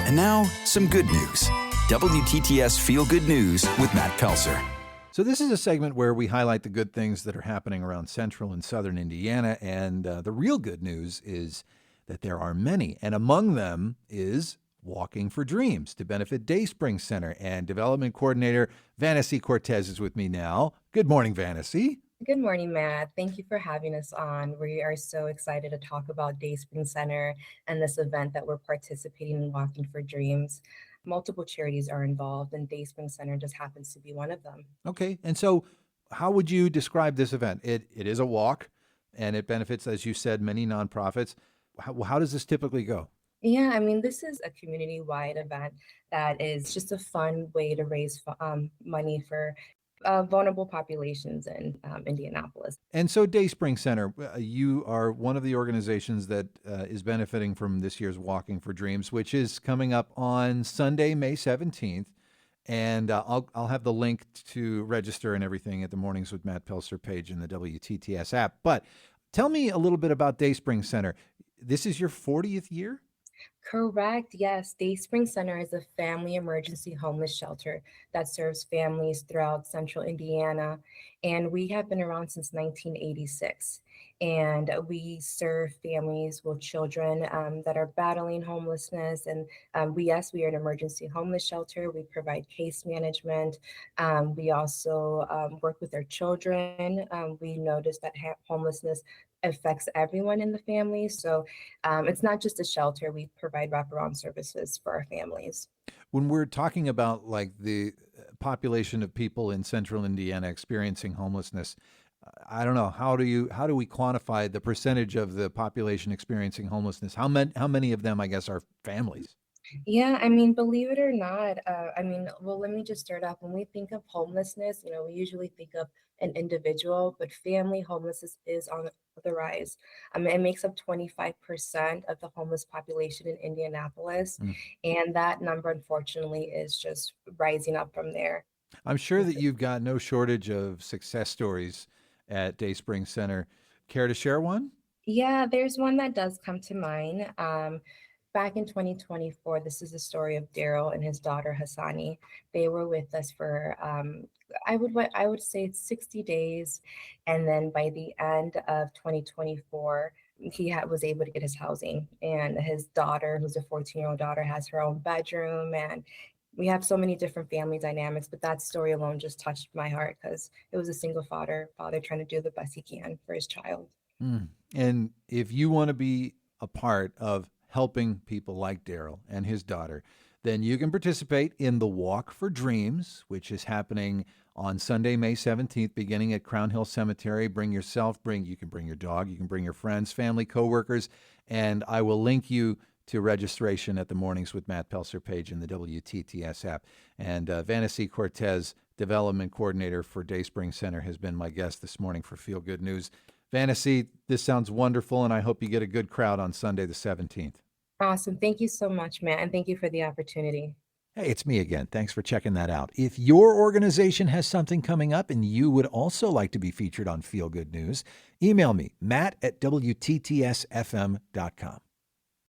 And now, some good news. WTTS Feel Good News with Matt Pelser. So this is a segment where we highlight the good things that are happening around central and southern Indiana. And the real good news is that there are many. And among them is Walking for Dreams to benefit Dayspring Center. And Development Coordinator Vanessa Cortez is with me now. Good morning, Vanessa. Good morning, Matt. Thank you for having us on. We are so excited to talk about Dayspring Center and this event that we're participating in, Walking for Dreams. Multiple charities are involved, and Dayspring Center just happens to be one of them. Okay. And so how would you describe this event? It is a walk, and it benefits, as you said, many nonprofits. How does this typically go? Yeah, I mean, this is a community-wide event that is just a fun way to raise money for vulnerable populations in Indianapolis. And so Dayspring Center, you are one of the organizations that is benefiting from this year's Walking for Dreams, which is coming up on Sunday, May 17th. And I'll have the link to register and everything at the Mornings with Matt Pelser page in the WTTS app. But tell me a little bit about Dayspring Center. This is your 40th year? Correct. Yes. Dayspring Center is a family emergency homeless shelter that serves families throughout central Indiana. And we have been around since 1986. And we serve families with children that are battling homelessness. And we are an emergency homeless shelter. We provide case management. We also work with our children. We notice that homelessness affects everyone in the family. So it's not just a shelter. We provide wraparound services for our families. When we're talking about like the population of people in central Indiana experiencing homelessness, I don't know, how do we quantify the percentage of the population experiencing homelessness? How many of them, I guess, are families? Yeah, I mean, believe it or not, well, let me just start off. When we think of homelessness, we usually think of an individual, but family homelessness is on the rise. It makes up 25% of the homeless population in Indianapolis, and that number, unfortunately, is just rising up from there. I'm sure that you've got no shortage of success stories at Dayspring Center. Care to share one? Yeah, there's one that does come to mind. Back in 2024, this is the story of Daryl and his daughter Hassani. They were with us for I would say 60 days, and then by the end of 2024, he was able to get his housing. And his daughter, who's a 14-year-old daughter, has her own bedroom, and we have so many different family dynamics. But that story alone just touched my heart because it was a single father trying to do the best he can for his child. And if you want to be a part of helping people like Daryl and his daughter, then you can participate in the Walk for Dreams, which is happening on Sunday, May 17th, beginning at Crown Hill Cemetery. You can bring your dog, you can bring your friends, family, coworkers, and I will link you to registration at the Mornings with Matt Pelser page in the WTTS app. And Vanessa Cortez, Development Coordinator for Dayspring Center, has been my guest this morning for Feel Good News. Vanessa, this sounds wonderful, and I hope you get a good crowd on Sunday the 17th. Awesome. Thank you so much, Matt, and thank you for the opportunity. Hey, it's me again. Thanks for checking that out. If your organization has something coming up and you would also like to be featured on Feel Good News, email me, matt@wttsfm.com.